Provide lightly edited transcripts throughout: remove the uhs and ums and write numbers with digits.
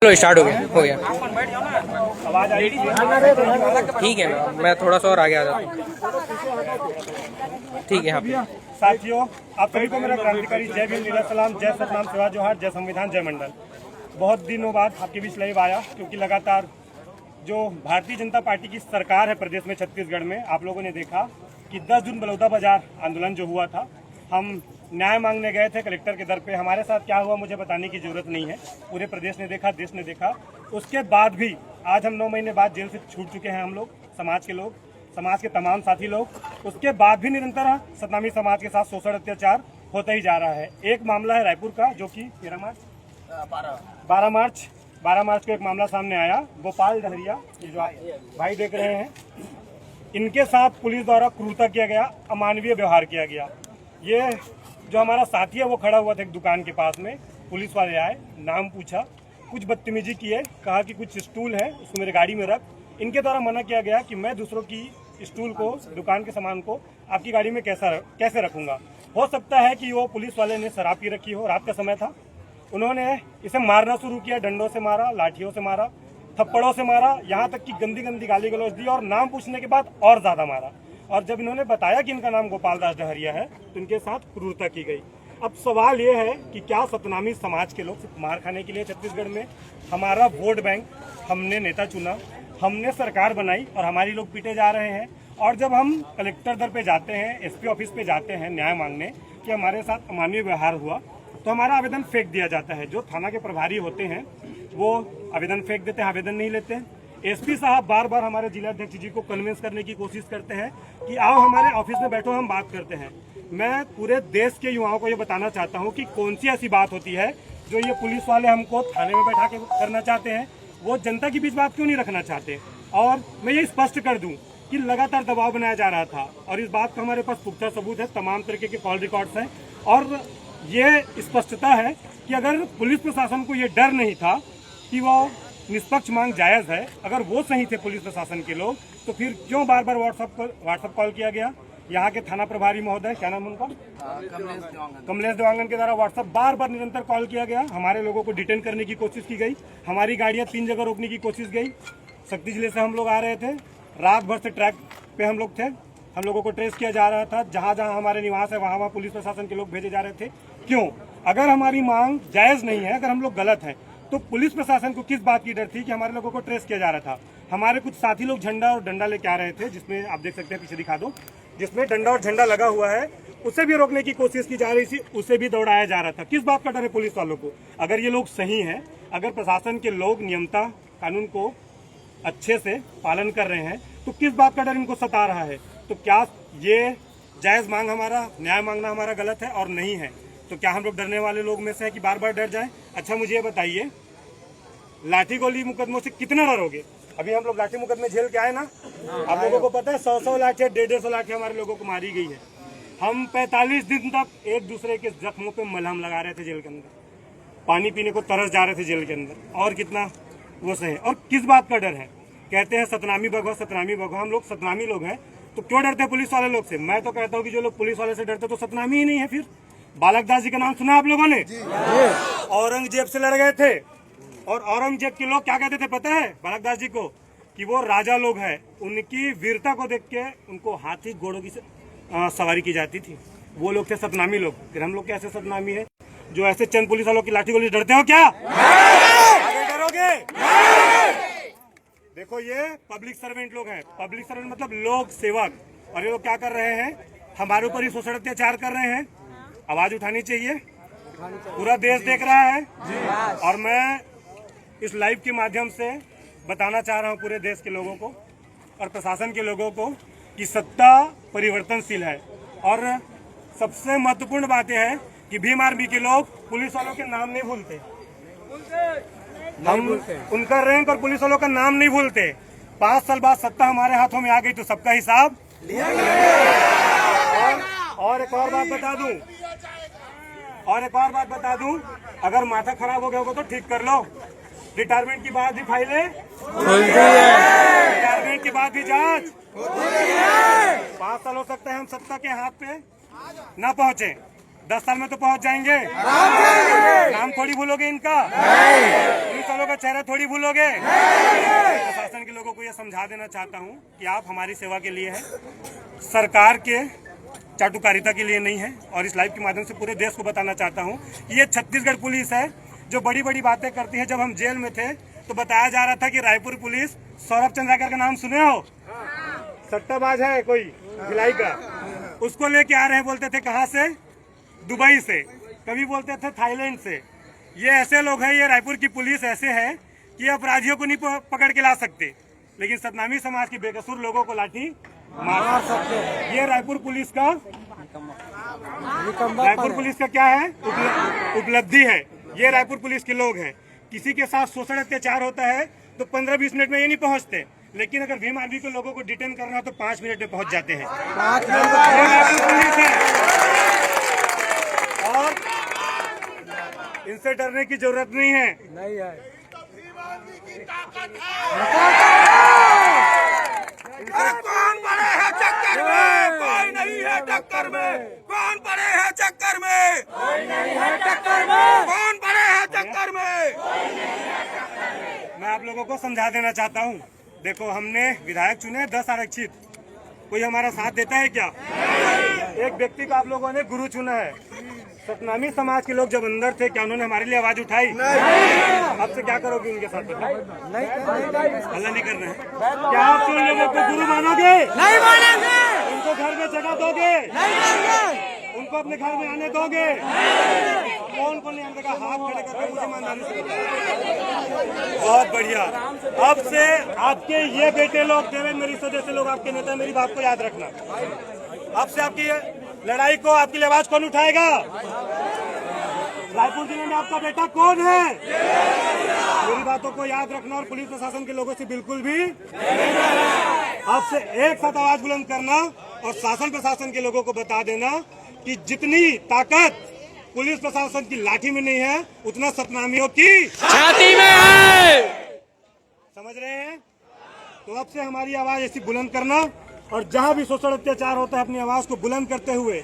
चलो स्टार्ट हो गया ठीक है ना। मैं थोड़ा सा और आगे आ जाता हूँ। ठीक है। यहाँ पे साथियों, आप सभी को मेरा क्रांतिकारी जय भीम, नीला सलाम, जय सतनाम, सेवा जोहार, जय संविधान, जय मंडल। बहुत दिनों बाद आपके बीच लाइव आया क्योंकि लगातार जो भारतीय जनता पार्टी की सरकार है प्रदेश में, छत्तीसगढ़ में, आप लोगों ने देखा कि 10 जून बलौदा बाजार आंदोलन जो हुआ था, हम न्याय मांगने गए थे कलेक्टर के दर पे। हमारे साथ क्या हुआ मुझे बताने की जरूरत नहीं है, पूरे प्रदेश ने देखा, देश ने देखा। उसके बाद भी आज हम 9 महीने बाद जेल से छूट चुके हैं हम लोग, समाज के लोग, समाज के तमाम साथी लोग। उसके बाद भी निरंतर सतनामी समाज के साथ शोषण अत्याचार होता ही जा रहा है। एक मामला है रायपुर का जो कि 12 मार्च को एक मामला सामने आया। गोपाल डहरिया, ये जो भाई देख रहे हैं, इनके साथ पुलिस द्वारा क्रूरता किया गया, अमानवीय व्यवहार किया गया। ये जो हमारा साथी है वो खड़ा हुआ था एक दुकान के पास में, पुलिस वाले आए, नाम पूछा, कुछ बदतमीजी किए, कहा कि कुछ स्टूल है उसको मेरे गाड़ी में रख। इनके द्वारा मना किया गया कि मैं दूसरों की स्टूल को, दुकान के सामान को आपकी गाड़ी में कैसे रखूंगा। हो सकता है कि वो पुलिस वाले ने शराब पी रखी हो, रात का समय था, उन्होंने इसे मारना शुरू किया, डंडों से मारा, लाठियों से मारा, थप्पड़ों से मारा, यहाँ तक कि गंदी गंदी गाली गलौज दी और नाम पूछने के बाद और ज्यादा मारा। और जब इन्होंने बताया कि इनका नाम गोपाल दास डहरिया है तो इनके साथ क्रूरता की गई। अब सवाल ये है कि क्या सतनामी समाज के लोग सिर्फ मार खाने के लिए छत्तीसगढ़ में, हमारा वोट बैंक, हमने नेता चुना, हमने सरकार बनाई और हमारी लोग पीटे जा रहे हैं। और जब हम कलेक्टर दर पे जाते हैं, एसपी ऑफिस पे जाते हैं न्याय मांगने कि हमारे साथ अमानवीय व्यवहार हुआ, तो हमारा आवेदन फेंक दिया जाता है। जो थाना के प्रभारी होते हैं वो आवेदन फेंक देते हैं, आवेदन नहीं लेते। एसपी साहब बार बार हमारे जिलाध्यक्ष जी को कन्विंस करने की कोशिश करते हैं कि आओ हमारे ऑफिस में बैठो, हम बात करते हैं। मैं पूरे देश के युवाओं को ये बताना चाहता हूँ कि कौन सी ऐसी बात होती है जो ये पुलिस वाले हमको थाने में बैठा के करना चाहते हैं, वो जनता के बीच बात क्यों नहीं रखना चाहते। और मैं ये स्पष्ट कर दूं कि लगातार दबाव बनाया जा रहा था और इस बात का हमारे पास पुख्ता सबूत है, तमाम तरीके के कॉल रिकॉर्ड्स हैं। और ये स्पष्टता है कि अगर पुलिस प्रशासन को ये डर नहीं था कि वो निष्पक्ष मांग जायज है, अगर वो सही थे पुलिस प्रशासन के लोग, तो फिर क्यों बार बार व्हाट्सएप कॉल किया गया। यहाँ के थाना प्रभारी महोदय, क्या नाम उनका, कमलेश देवांगन के द्वारा व्हाट्सएप बार बार निरंतर कॉल किया गया। हमारे लोगों को डिटेन करने की कोशिश की गई, हमारी गाड़ियां 3 जगह रोकने की कोशिश गई। शक्ति जिले से हम लोग आ रहे थे, रात भर से ट्रैक पे हम लोग थे, हम लोगों को ट्रेस किया जा रहा था। जहां जहां हमारे निवास है वहां पुलिस प्रशासन के लोग भेजे जा रहे थे। क्यों? अगर हमारी मांग जायज नहीं है, अगर हम लोग गलत हैं, तो पुलिस प्रशासन को किस बात की डर थी कि हमारे लोगों को ट्रेस किया जा रहा था। हमारे कुछ साथी लोग झंडा और डंडा लेके आ रहे थे, जिसमें आप देख सकते हैं, पीछे दिखा दो, जिसमें डंडा और झंडा लगा हुआ है, उसे भी रोकने की कोशिश की जा रही थी, उसे भी दौड़ाया जा रहा था। किस बात का डर है पुलिस वालों को? अगर ये लोग सही हैं, अगर प्रशासन के लोग नियमता कानून को अच्छे से पालन कर रहे हैं, तो किस बात का डर इनको सता रहा है? तो क्या ये जायज मांग, हमारा न्याय मांगना हमारा गलत है और नहीं है? तो क्या हम लोग डरने वाले लोग में से है कि बार बार डर जाए? अच्छा मुझे ये बताइए, लाठी गोली मुकदमों से कितना डरोगे? अभी हम लोग लाठी मुकदमे झेल के आए ना, आप लोगों को पता है 100 लाठी, 150 लाठी हमारे लोगों को मारी गई है। हम 45 दिन तक एक दूसरे के जख्मों पे मलहम लगा रहे थे जेल के अंदर, पानी पीने को तरस जा रहे थे जेल के अंदर, और कितना वो सही है। और किस बात का डर है? कहते हैं सतनामी भगवा, सतनामी भगवा। हम लोग सतनामी लोग हैं तो क्यों डरते हैं पुलिस वाले लोग से? मैं तो कहता हूँ कि जो लोग पुलिस वाले से डरते तो सतनामी ही नहीं है। फिर बालकदास जी का नाम सुना आप लोगों ने? औरंगजेब से लड़ गए थे और औरंगजेब के लोग क्या कहते थे पता है बालकदास जी को? कि वो राजा लोग हैं, उनकी वीरता को देख के उनको हाथी घोड़ों की सवारी की जाती थी। वो लोग थे सतनामी लोग। फिर हम लोग कैसे सतनामी है जो ऐसे चंद पुलिस वालों की लाठी गोली डरते हो? क्या डरोगे? देखो ये पब्लिक सर्वेंट लोग हैं, पब्लिक सर्वेंट मतलब लोक सेवक, और ये लोग क्या कर रहे हैं? हमारे ऊपर ही शोषण अत्याचार कर रहे हैं। आवाज उठानी चाहिए, पूरा देश देख रहा है। और मैं इस लाइव के माध्यम से बताना चाह रहा हूं पूरे देश के लोगों को और प्रशासन के लोगों को कि सत्ता परिवर्तनशील है। और सबसे महत्वपूर्ण बात यह है कि भीम आर्मी के लोग पुलिस वालों के नाम नहीं भूलते, हम उनका रैंक और पुलिस वालों का नाम नहीं भूलते। 5 साल बाद सत्ता हमारे हाथों में आ गई तो सबका हिसाब लिया। और एक और बात बता दूं, अगर माथा खराब हो गया होगा तो ठीक कर लो। रिटायरमेंट की बाद भी फाइलें खुलती है, रिटायरमेंट की बाद भी जांच होती है। 5 साल हो सकता है हम सत्ता के हाथ पे ना पहुंचे, 10 साल में तो पहुंच जाएंगे। नाम थोड़ी भूलोगे इनका, पुलिस वालों का चेहरा थोड़ी भूलोगे। प्रशासन के लोगों को यह समझा देना चाहता हूं कि आप हमारी सेवा के लिए हैं, सरकार के चाटुकारिता के लिए नहीं है। और इस लाइव के माध्यम से पूरे देश को बताना चाहता हूं कि ये छत्तीसगढ़ पुलिस है जो बड़ी बड़ी बातें करती है। जब हम जेल में थे तो बताया जा रहा था कि रायपुर पुलिस सौरभ चंद्राकर का नाम सुने हो, सट्टाबाज है कोई भिलाई का, उसको लेके आ रहे हैं। बोलते थे कहां से, दुबई से, कभी बोलते थे थाईलैंड से। ये ऐसे लोग हैं, ये रायपुर की पुलिस ऐसे है कि अपराधियों को नहीं पकड़ के ला सकते, लेकिन सतनामी समाज के बेकसूर लोगों को लाठी मार सकते हैं। ये रायपुर पुलिस का क्या है, उपलब्धि है। ये रायपुर पुलिस के लोग हैं। किसी के साथ शोषण अत्याचार होता है तो 15-20 मिनट में ये नहीं पहुंचते, लेकिन अगर भीम आर्मी के लोगों को डिटेन करना हो तो 5 मिनट में पहुंच जाते हैं। ये रायपुर पुलिस है और इनसे डरने की जरूरत नहीं है। कौन बड़े हैं चक्कर में, कोई नहीं है टक्कर में। कौन बड़े हैं चक्कर में, कोई नहीं है टक्कर में। कौन बड़े हैं चक्कर में। मैं आप लोगों को समझा देना चाहता हूँ, देखो हमने विधायक चुने 10 आरक्षित, कोई हमारा साथ देता है क्या? एक व्यक्ति को आप लोगों ने गुरु चुना है। सतनामी समाज के लोग जब अंदर थे, क्या उन्होंने हमारे लिए आवाज उठाई? अब से क्या करोगे उनके साथ? हल्ला नहीं करना है। क्या आप उन लोगों को गुरु मानोगे? नहीं मानेंगे। उनको घर में जगह दोगे? नहीं देंगे। उनको अपने घर में आने दोगे? कौन को नहीं आने का? हाथ खड़े करके मुझे ईमानदारी से बताओ। बहुत बढ़िया। अब से आपके ये बेटे लोग, देवेंद्र मरीसो जैसे लोग आपके नेता, मेरी बात को याद रखना। अब से आपकी लड़ाई को, आपकी आवाज कौन उठाएगा? रायपुर जिले में आपका बेटा कौन है? मेरी बातों को याद रखना और पुलिस प्रशासन के लोगों से बिल्कुल भी आपसे एक साथ आवाज बुलंद करना और शासन प्रशासन के लोगों को बता देना कि जितनी ताकत पुलिस प्रशासन की लाठी में नहीं है, उतना सतनामियों की छाती में है। समझ रहे हैं? तो अब से हमारी आवाज ऐसी बुलंद करना और जहां भी शोषण अत्याचार होता है, अपनी आवाज को बुलंद करते हुए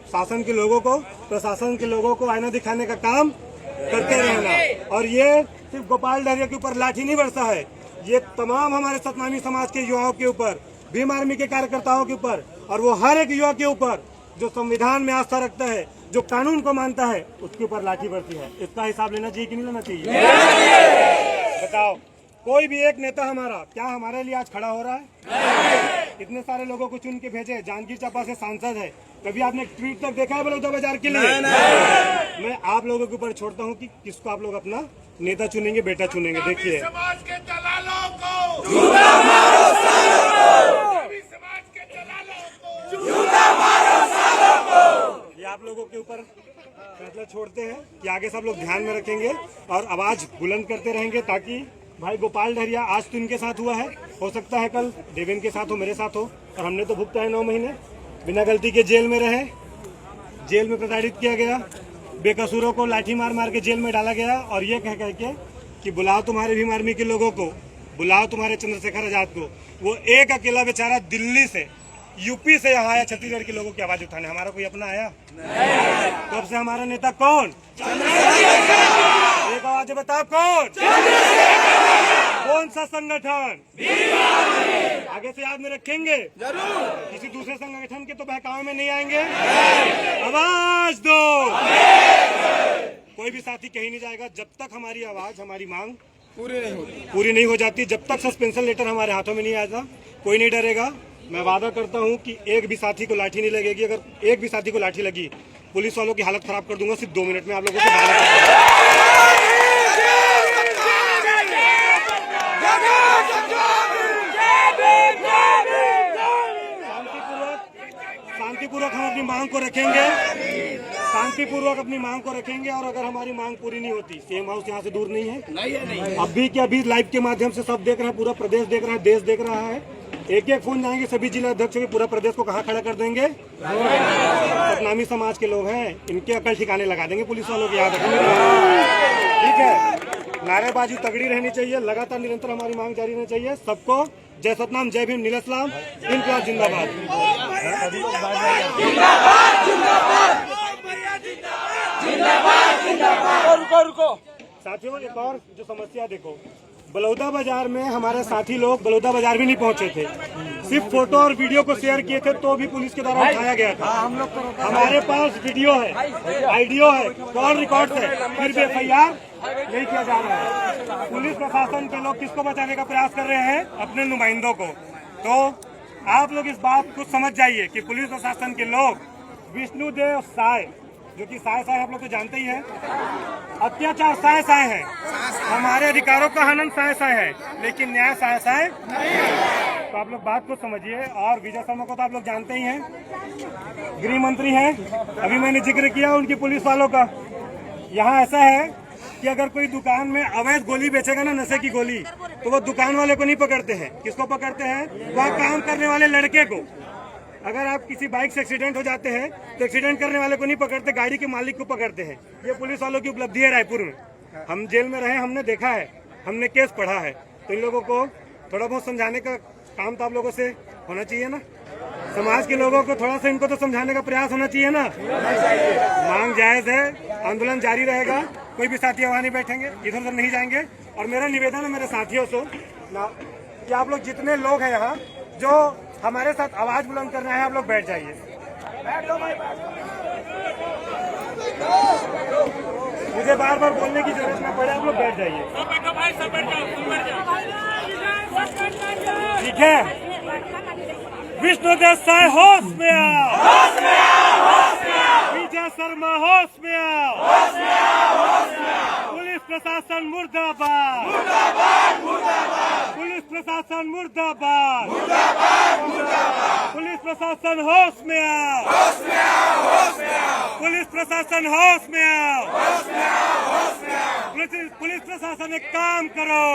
शासन के लोगों को, प्रशासन के लोगों को आईना दिखाने का काम करते रहना। और ये सिर्फ गोपाल डहरिया के ऊपर लाठी नहीं बरसा है, ये तमाम हमारे सतनामी समाज के युवाओं के ऊपर, भीम आर्मी के कार्यकर्ताओं के ऊपर, और वो हर एक युवा के ऊपर जो संविधान में आस्था रखता है, जो कानून को मानता है, उसके ऊपर लाठी बरती है। इसका हिसाब लेना चाहिए कि नहीं लेना चाहिए? बताओ, कोई भी एक नेता हमारा क्या हमारे लिए आज खड़ा हो रहा है? इतने सारे लोगों को चुन के भेजे, जानकी चापा से सांसद है, कभी आपने ट्वीट तक देखा है बलौदा बाजार के लिए? मैं आप लोगों के ऊपर छोड़ता हूं कि किसको आप लोग अपना नेता चुनेंगे, बेटा चुनेंगे। देखिए, समाज के दलालों को जूता मारो, सालों को समाज के दलालों को जूता मारो, सालों को। ये आप लोगों के ऊपर फैसला छोड़ते हैं कि आगे सब लोग ध्यान में रखेंगे और आवाज बुलंद करते रहेंगे, ताकि भाई गोपाल डहरिया आज तो इनके साथ हुआ है, हो सकता है कल देवेंद्र के साथ हो, मेरे साथ हो। और हमने तो भुगता है 9 महीने, बिना गलती के जेल में रहे, जेल में प्रताड़ित किया गया, बेकसूरों को लाठी मार मार के जेल में डाला गया, और ये कह के कि बुलाओ तुम्हारे भीम आर्मी के लोगों को, बुलाओ तुम्हारे चंद्रशेखर आजाद को। वो एक अकेला बेचारा दिल्ली से, यूपी से यहाँ आया छत्तीसगढ़ के लोगों की आवाज उठाने। हमारा कोई अपना आया? तो अब से हमारा नेता कौन? एक आवाज बताओ, कौन सा संगठन? आगे से याद में रखेंगे जरूर। किसी दूसरे संगठन के तो बहकावे में नहीं आएंगे। आवाज दो। कोई भी साथी कहीं नहीं जाएगा जब तक हमारी आवाज, हमारी मांग पूरी नहीं हो जाती। जब तक सस्पेंशन लेटर हमारे हाथों में नहीं आएगा, कोई नहीं डरेगा। मैं वादा करता हूं कि एक भी साथी को लाठी नहीं लगेगी। अगर एक भी साथी को लाठी लगी, पुलिस वालों की हालत खराब कर दूंगा। सिर्फ 2 मिनट में आप लोगों से शांतिपूर्वक हम अपनी मांग को रखेंगे, शांतिपूर्वक अपनी मांग को रखेंगे। और अगर हमारी मांग पूरी नहीं होती, सीएम हाउस यहाँ से दूर नहीं है। अभी के अभी लाइव के माध्यम से सब देख रहे हैं, पूरा प्रदेश देख रहा है, देश देख रहा है। एक एक फोन जाएंगे सभी जिला अध्यक्षों के, पूरा प्रदेश को कहाँ खड़ा कर देंगे? सतनामी समाज के लोग हैं, इनके अकल ठिकाने लगा देंगे पुलिस वालों की। याद रखेंगे, ठीक है? नारेबाजी तगड़ी रहनी चाहिए, लगातार निरंतर हमारी मांग जारी रहनी चाहिए। सबको जय सतनाम, जय भीम, नीलम, इनकलाब जिंदाबाद। साथियों, एक और जो समस्या देखो, बलौदा बाजार में हमारे साथी लोग बलौदा बाजार भी नहीं पहुंचे थे, सिर्फ फोटो और वीडियो को शेयर किए थे तो भी पुलिस के द्वारा उठाया गया था। हमारे पास वीडियो है, ऑडियो है, कॉल रिकॉर्ड है, फिर भी FIR नहीं किया जा रहा है। पुलिस प्रशासन के लोग किसको बचाने का प्रयास कर रहे हैं? अपने नुमाइंदों को। तो आप लोग इस बात को समझ जाइए कि पुलिस प्रशासन के लोग विष्णुदेव साय, जो कि साय आप लोग तो जानते ही हैं, अत्याचार साय है, हमारे अधिकारों का हनन साय है, लेकिन न्याय साय तो आप लोग बात को समझिए। और विजय शर्मा को तो आप लोग जानते ही हैं, गृह मंत्री हैं। अभी मैंने जिक्र किया उनकी पुलिस वालों का। यहाँ ऐसा है कि अगर कोई दुकान में अवैध गोली बेचेगा ना, नशे की गोली, तो वो दुकान वाले को नहीं पकड़ते हैं। किसको पकड़ते हैं? वह काम करने वाले लड़के को। अगर आप किसी बाइक से एक्सीडेंट हो जाते हैं तो एक्सीडेंट करने वाले को नहीं पकड़ते, गाड़ी के मालिक को पकड़ते हैं। ये पुलिस वालों की उपलब्धि है रायपुर में। हम जेल में रहे, हमने देखा है, हमने केस पढ़ा है। तो इन लोगों को थोड़ा बहुत समझाने का काम तो आप लोगों से होना चाहिए ना। समाज के लोगों को थोड़ा सा इनको तो समझाने का प्रयास होना चाहिए ना। मांग जायज है, आंदोलन जारी रहेगा। कोई भी साथी वहाँ नहीं बैठेंगे, इधर उधर नहीं जाएंगे। और मेरा निवेदन है मेरे साथियों से कि आप लोग जितने लोग हैं यहाँ जो हमारे साथ आवाज बुलंद करना है, आप लोग बैठ जाइए। मुझे बार बार बोलने की जरूरत न पड़े, आप लोग बैठ जाइए। ठीक है, विष्णुदेव साय होश में आओ, विजय शर्मा होश में आओ, पुलिस प्रशासन मुर्दाबाद, पुलिस प्रशासन मुर्दाबाद, पुलिस प्रशासन होश में आओ, पुलिस प्रशासन होश में आओ, पुलिस प्रशासन एक काम करो।